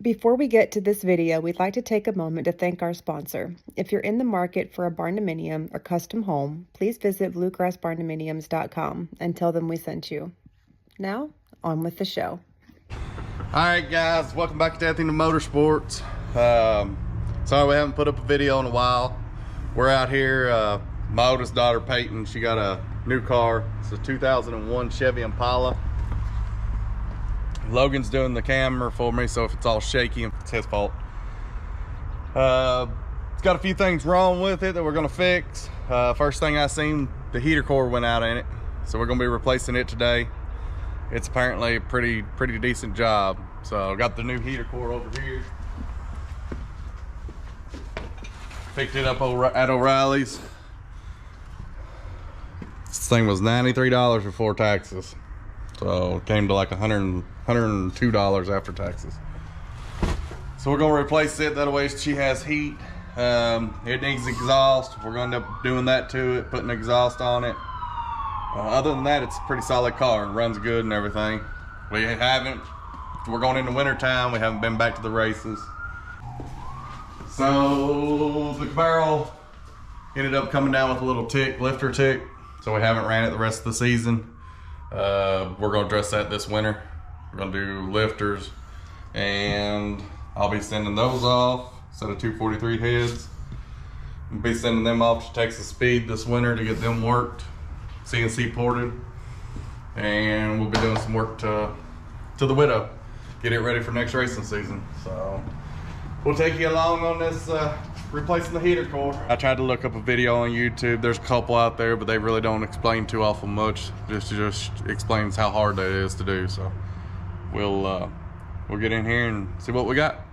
Before we get to this video, we'd like to take a moment to thank our sponsor. If you're in the market for a barndominium or custom home, please visit bluegrassbarndominiums.com and tell them we sent you. Now, on with the show. Alright guys, welcome back to Ethington Motorsports. Sorry we haven't put up a video in a while. We're out here, my oldest daughter Peyton, she got a new car. It's a 2001 Chevy Impala. Logan's doing the camera for me, so if it's all shaky, it's his fault. It's got a few things wrong with it that we're gonna fix. First thing I seen, the heater core went out in it, so we're gonna be replacing it today. It's apparently a pretty decent job. So I got the new heater core over here. Picked it up at O'Reilly's. This thing was $93 before taxes. So it came to like $102 after taxes. So we're gonna replace it, that way she has heat. It needs exhaust. We're gonna end up doing that to it, putting exhaust on it. Other than that, it's a pretty solid car and runs good and everything. We're going into winter time, we haven't been back to the races. So the barrel ended up coming down with a little lifter tick. So we haven't ran it the rest of the season. We're gonna address that this winter. We're gonna do lifters, and I'll be sending those off, set of 243 heads. I'll be sending them off to Texas Speed this winter to get them worked, CNC ported, and we'll be doing some work to the Widow, get it ready for next racing season. So we'll take you along on this replacing the heater core. I tried to look up a video on YouTube. There's a couple out there, but they really don't explain too awful much. Just explains how hard that is to do. So we'll get in here and see what we got.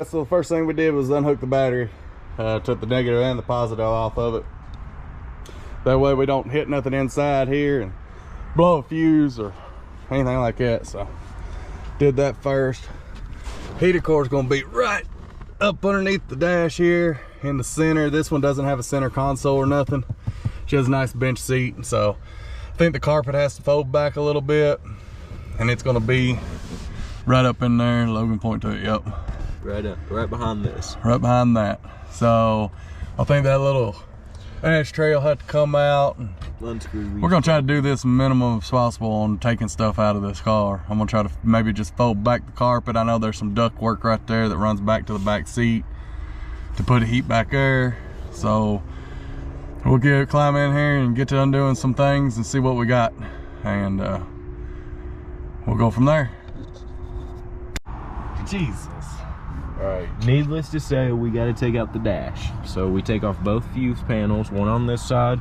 So the first thing we did was unhook the battery. Took the negative and the positive off of it. That way we don't hit nothing inside here and blow a fuse or anything like that. So did that first. Heater core is going to be right up underneath the dash here in the center. This one doesn't have a center console or nothing. She has a nice bench seat, so I think the carpet has to fold back a little bit, and it's going to be right up in there. Logan, point to it. Yep, right behind this, right behind that. So I think that little ashtray will have to come out. We're gonna try to do this minimum as possible on taking stuff out of this car. I'm gonna try to maybe just fold back the carpet. I know there's some duct work right there that runs back to the back seat to put a heat back there. So we'll climb in here and get to undoing some things and see what we got, and we'll go from there. Jesus. All right, needless to say, we got to take out the dash. So we take off both fuse panels, one on this side,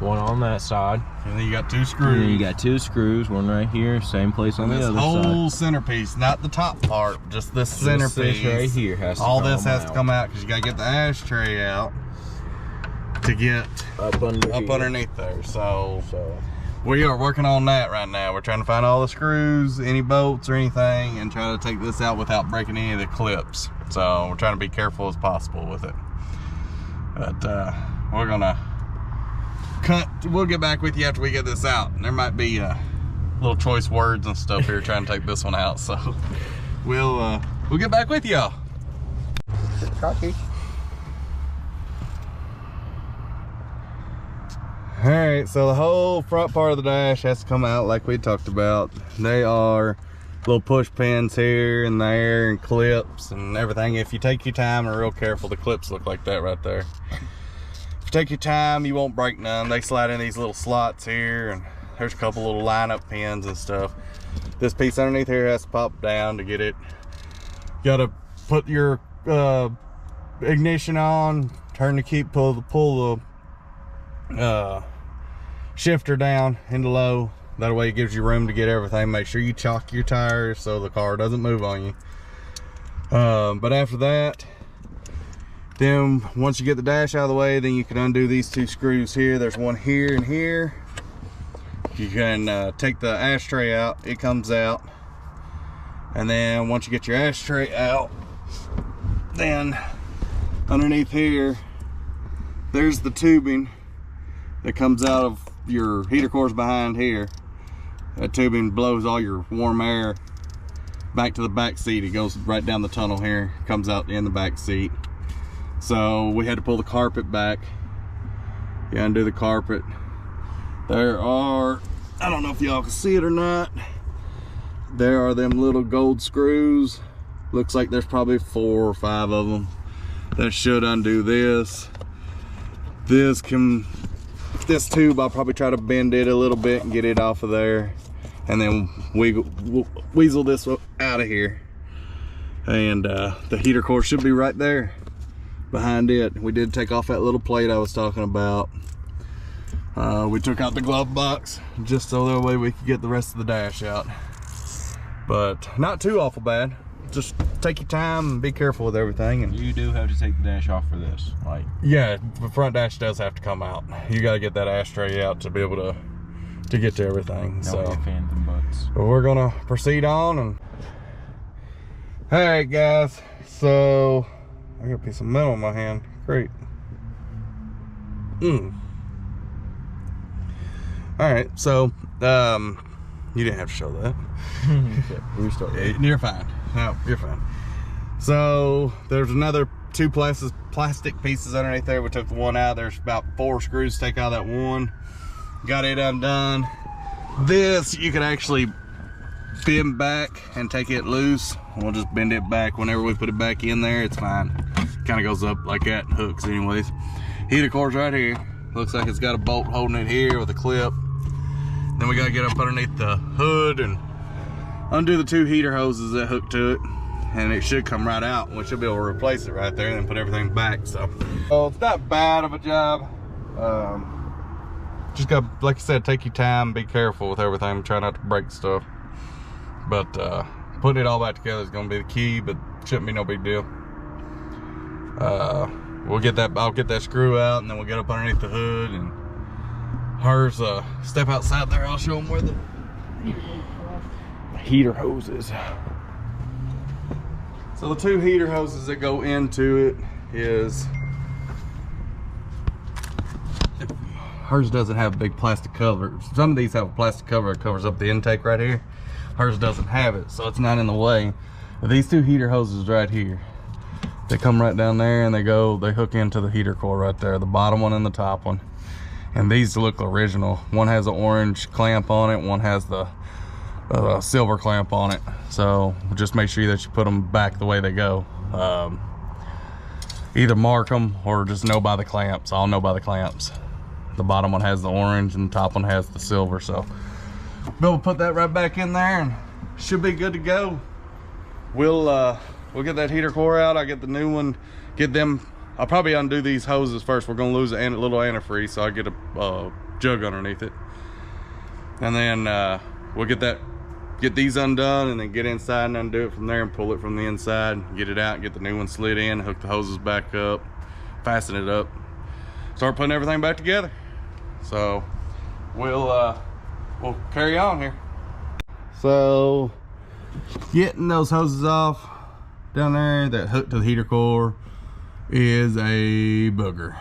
one on that side. And then you got two screws. And then you got two screws, one right here, same place on the other side. This whole centerpiece, not the top part, just this centerpiece. This right here has to all this has to come out because you got to get the ashtray out to get up underneath there. So we are working on that right now. We're trying to find all the screws, any bolts or anything, and try to take this out without breaking any of the clips. So we're trying to be careful as possible with it. But we're gonna we'll get back with you after we get this out. And there might be little choice words and stuff here trying to take this one out. So we'll get back with y'all. Cocky. All right, so the whole front part of the dash has to come out like we talked about. They are little push pins here and there and clips and everything. If you take your time and are real careful, the clips look like that right there. If you take your time, you won't break none. They slide in these little slots here, and there's a couple little lineup pins and stuff. This piece underneath here has to pop down to get it. You gotta put your ignition on, turn the key, pull the shifter down into low. That way it gives you room to get everything. Make sure you chock your tires so the car doesn't move on you. But after that, then once you get the dash out of the way, then you can undo these two screws here. There's one here and here. You can take the ashtray out, it comes out. And then once you get your ashtray out, then underneath here, there's the tubing that comes out of your heater cores behind here. That tubing blows all your warm air back to the back seat. It goes right down the tunnel here, comes out in the back seat. So we had to pull the carpet back. You undo the carpet. There are, I don't know if y'all can see it or not, there are them little gold screws. Looks like there's probably 4 or 5 of them. That should undo this. This tube, I'll probably try to bend it a little bit and get it off of there. And then weasel this out of here. And the heater core should be right there behind it. We did take off that little plate I was talking about. We took out the glove box just so that way we could get the rest of the dash out. But not too awful bad. Just take your time and be careful with everything. And you do have to take the dash off for this, like. Yeah, the front dash does have to come out. You got to get that ashtray out to be able to get to everything. No ifs, ands, and buts. But we're gonna proceed on. And all right, guys. So I got a piece of metal in my hand. Great. All right, so you didn't have to show that. Okay, You're fine. No, you're fine. So there's another 2 plastic pieces underneath there. We took the one out. There's about 4 screws to take out of that one. Got it undone. This you can actually bend back and take it loose. We'll just bend it back whenever we put it back in there. It's fine. Kind of goes up like that and hooks anyways. Heater core's right here. Looks like it's got a bolt holding it here with a clip. Then we gotta get up underneath the hood and undo the 2 heater hoses that hook to it, and it should come right out. We should be able to replace it right there and then put everything back. So it's not bad of a job. Just gotta, like I said, take your time, be careful with everything, try not to break stuff. But putting it all back together is gonna be the key, but shouldn't be no big deal. We'll get that, I'll get that screw out, and then we'll get up underneath the hood, and hers step outside there. I'll show them where the heater hoses. So the 2 heater hoses that go into it is, hers doesn't have a big plastic cover. Some of these have a plastic cover that covers up the intake right here. Hers doesn't have it, so it's not in the way. But these 2 heater hoses right here, they come right down there and they hook into the heater core right there, the bottom one and the top one. And these look original. One has an orange clamp on it, one has the silver clamp on it. So just make sure that you put them back the way they go. Either mark them or just know by the clamps. I'll know by the clamps. The bottom one has the orange and the top one has the silver. So we'll put that right back in there and should be good to go. We'll get that heater core out. I'll get the new one, get them. I'll probably undo these hoses first. We're gonna lose a little antifreeze, so I'll get a jug underneath it. And then we'll get these undone and then get inside and undo it from there and pull it from the inside, get it out, get the new one slid in, hook the hoses back up, fasten it up, start putting everything back together. So we'll carry on here. So getting those hoses off down there that hook to the heater core is a booger.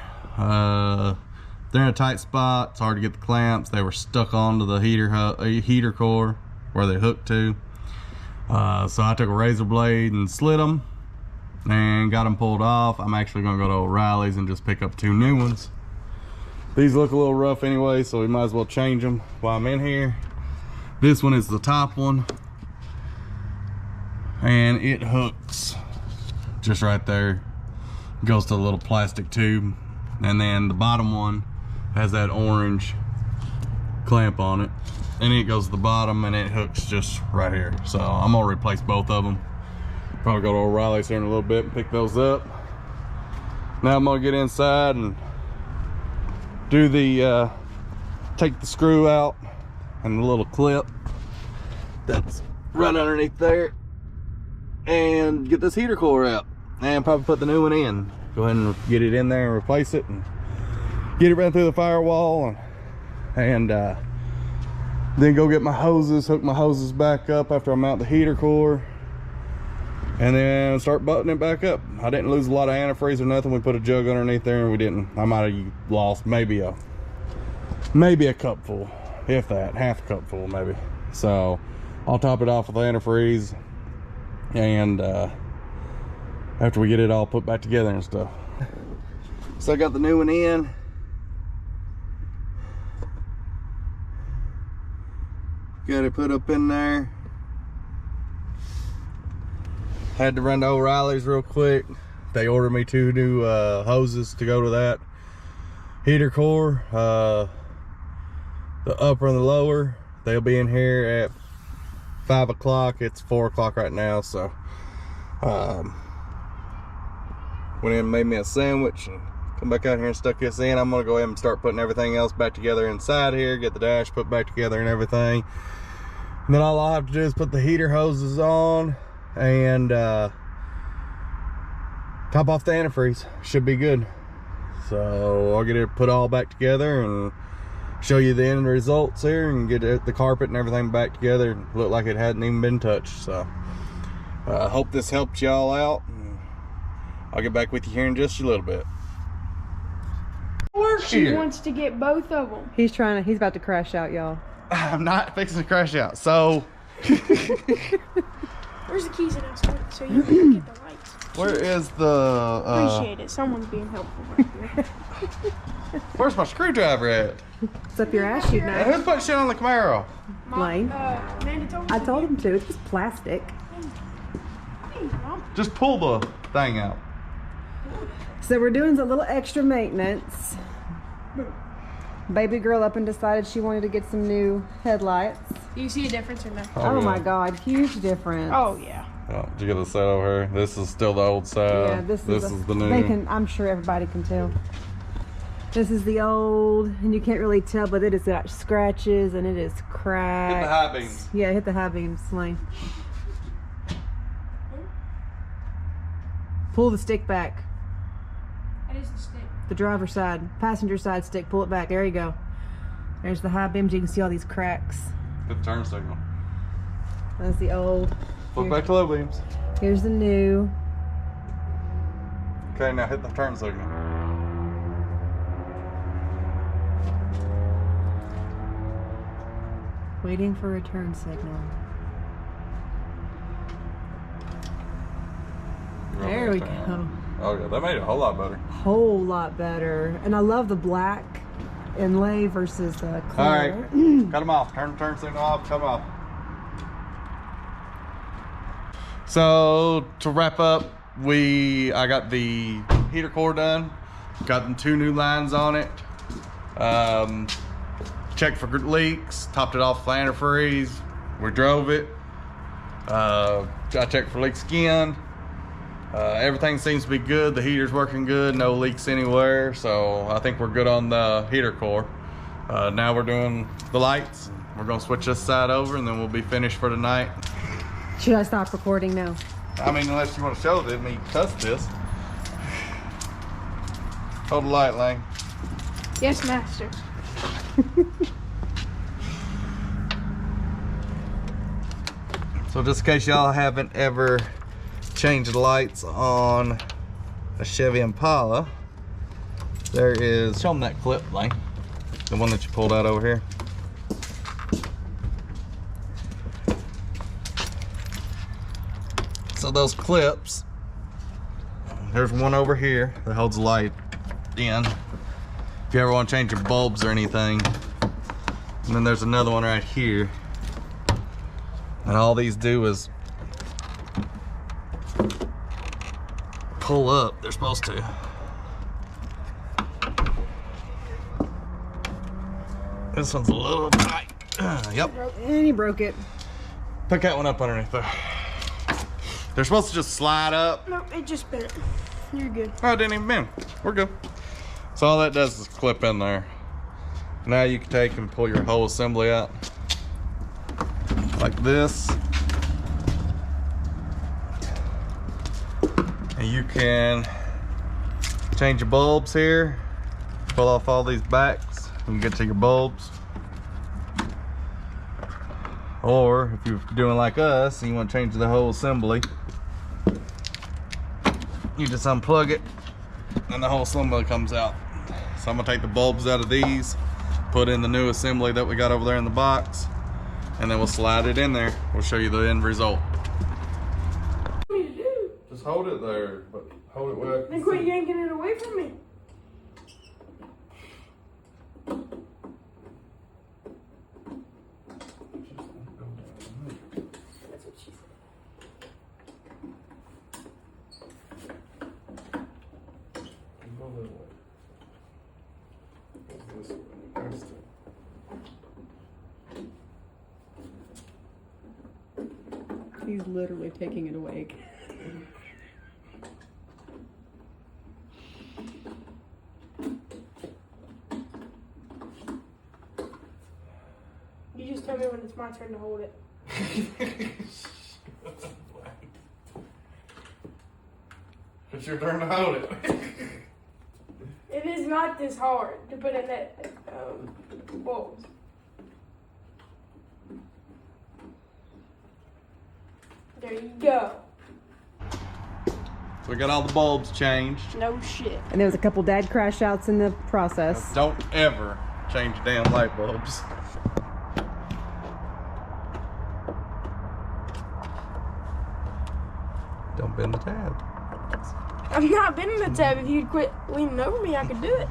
They're in a tight spot. It's hard to get the clamps. They were stuck onto the heater core where they hooked to. So I took a razor blade and slit them and got them pulled off. I'm actually gonna go to O'Reilly's and just pick up 2 new ones. These look a little rough anyway, so we might as well change them while I'm in here. This one is the top one, and it hooks just right there. Goes to a little plastic tube, and then the bottom one has that orange clamp on it, and it goes to the bottom and it hooks just right here. So I'm gonna replace both of them. Probably go to O'Reilly's here in a little bit and pick those up. Now I'm gonna get inside and do the take the screw out and the little clip that's right underneath there, and get this heater core out and probably put the new one in. Go ahead and get it in there and replace it and get it ran through the firewall, and then go get my hoses, hook my hoses back up after I mount the heater core, and then start buttoning it back up. I didn't lose a lot of antifreeze or nothing. We put a jug underneath there and we didn't. I might have lost maybe a cup full, if that, half a cup full maybe. So I'll top it off with antifreeze, and after we get it all put back together and stuff. So I got the new one in. Got it put up in there. Had to run to O'Reilly's real quick. They ordered me 2 new hoses to go to that heater core. The upper and the lower. They'll be in here at 5 o'clock. It's 4 o'clock right now, so went in and made me a sandwich and come back out here and stuck this in. I'm gonna go ahead and start putting everything else back together inside here, get the dash put back together and everything. And then all I'll have to do is put the heater hoses on and top off the antifreeze. Should be good. So I'll get it put all back together and show you the end results here and get the carpet and everything back together. Look like it hadn't even been touched. So I hope this helped y'all out. I'll get back with you here in just a little bit. She wants to get both of them. He's about to crash out, y'all. I'm not fixing to crash out. So Where's the keys in it so you can get the lights? where is the Appreciate it. Someone's being helpful right here. where's my screwdriver at? It's up your ass, you know. And who's putting shit on the Camaro? Lane. Amanda told me I told him to. It's just plastic. Just pull the thing out. So we're doing a little extra maintenance. Baby girl up and decided she wanted to get some new headlights. Do you see a difference or no? Oh my God, huge difference. Oh, yeah. Oh, did you get the set over here? This is still the old side. Yeah, this is the new. They can. I'm sure everybody can tell. This is the old, and you can't really tell, but it has got scratches and it is cracked. Hit the high beams. Yeah, hit the high beams, Lane. Pull the stick back. That is the stick. The driver's side, passenger side stick. Pull it back. There you go. There's the high beams. You can see all these cracks. Hit the turn signal. That's the old. Flip back to low beams. Here's the new. Okay, now hit the turn signal. Waiting for a turn signal. There we go. Oh yeah, that made it a whole lot better. Whole lot better. And I love the black inlay versus the clear. All right, cut them off. Turn signal off. Cut them off. So to wrap up, I got the heater core done. Got them 2 new lines on it. Checked for leaks. Topped it off with antifreeze. We drove it. I checked for leaks again. Everything seems to be good. The heater's working good. No leaks anywhere. So I think we're good on the heater core. Now we're doing the lights. We're gonna switch this side over and then we'll be finished for tonight. Should I stop recording now? I mean, unless you want to show me test this. Hold the light, Lane. Yes, master. So just in case y'all haven't ever changed the lights on a Chevy Impala, there is, show them that clip, Lane. The one that you pulled out over here. So those clips, there's one over here that holds the light in if you ever want to change your bulbs or anything, and then there's another one right here, and all these do is pull up. They're supposed to. This one's a little tight. Yep. And he broke it. Pick that one up underneath there. They're supposed to just slide up. No, it just bent. You're good. Oh, it didn't even bend. We're good. So all that does is clip in there. Now you can take and pull your whole assembly out like this. And you can change your bulbs here. Pull off all these backs and get to your bulbs. Or if you're doing like us and you want to change the whole assembly, you just unplug it and the whole assembly comes out. So I'm gonna take the bulbs out of these, put in the new assembly that we got over there in the box, and then we'll slide it in there. We'll show you the end result. Just hold it there, but hold it where I Then can quit see. yanking it away from me. That's what she said. Go that way. This way. That's it. He's literally taking it away. You just tell me when it's my turn to hold it. It's your turn to hold it. It is not this hard to put in that bulbs. There you go. So we got all the bulbs changed. No shit. And there was a couple dad crash outs in the process. Don't ever change damn light bulbs. Don't bend the tab. I'm not bending the tab. If you'd quit leaning over me, I could do it.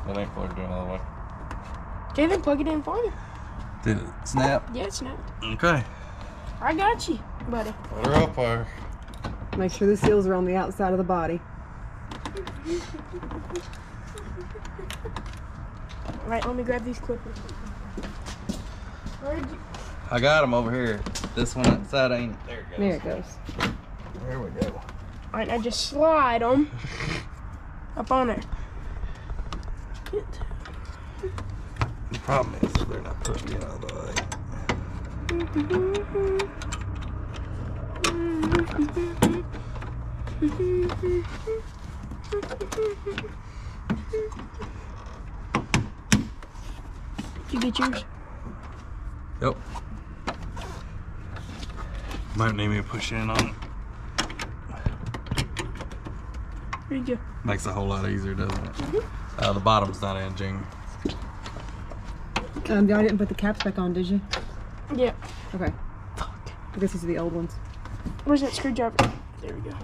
That ain't plugged in all the way. Okay, then plug it in for me. Did it snap? Yeah, it snapped. Okay. I got you, buddy. Put her up there. Make sure the seals are on the outside of the body. All right, let me grab these clippers. Where'd you? I got them over here. This one outside ain't. There it goes. There it goes. There we go. All right, now just slide them up on there. The problem is they're not pushed in all the way. Did you get yours? Yep. Might need me to push in on it. There you go. Makes it a whole lot easier, doesn't it? The bottom's not in, Jing. Y'all didn't put the caps back on, did you? Yeah. Okay. I guess these are the old ones. Where's that screwdriver? There we go.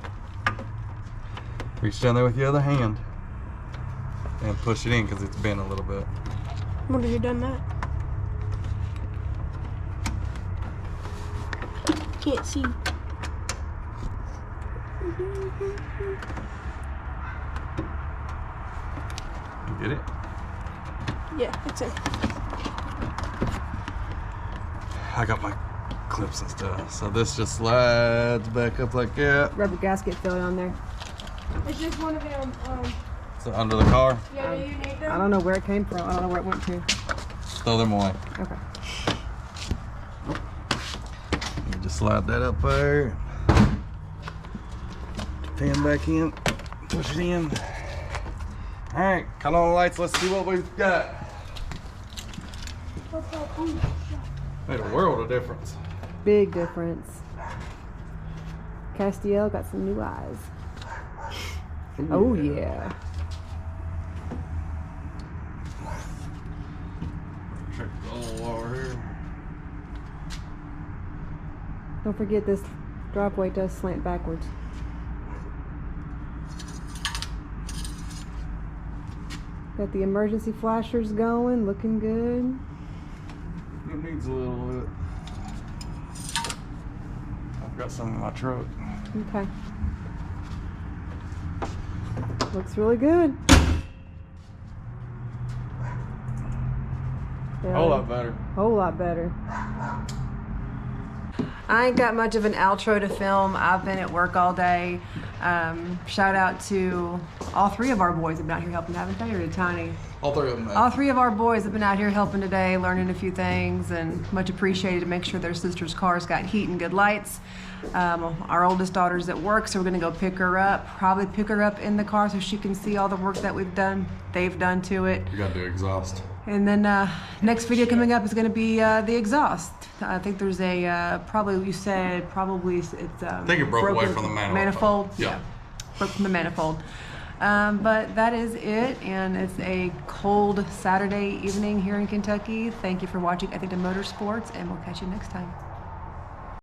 Reach down there with your other hand and push it in because it's bent a little bit. I wonder who done that. Can't see. You get it? Yeah, it's in. I got my clips and stuff. So this just slides back up like that. Rubber gasket filled on there. It's just one of them. So under the car, Yeah, do you need them? I don't know where it came from. I don't know where it went to. throw them away. Okay. You just slide that up there. Fan back in. Push it in. All right, cut on the lights. Let's see what we've got. Made a world of difference. Big difference. Castiel got some new eyes. Oh yeah. Check the oil over here. Don't forget this driveway does slant backwards. Got the emergency flashers going, looking good. It needs a little bit. I've got some in my truck. Okay. Looks really good. A whole lot better. Whole lot better. I ain't got much of an outro to film. I've been at work all day. Shout out to all three of our boys have been out here helping, haven't they? Or to Tiny? All three of them. All three of our boys have been out here helping today, learning a few things, and much appreciated to make sure their sister's cars got heat and good lights. Our oldest daughter's at work, so we're gonna go pick her up. Probably pick her up in the car so she can see all the work that they've done to it. You gotta do exhaust. And then next video coming up is going to be the exhaust. I think there's a I think it broke away from the manifold. Yeah, broke from the manifold. But that is it, and it's a cold Saturday evening here in Kentucky. Thank you for watching Ethington Motorsports, and we'll catch you next time.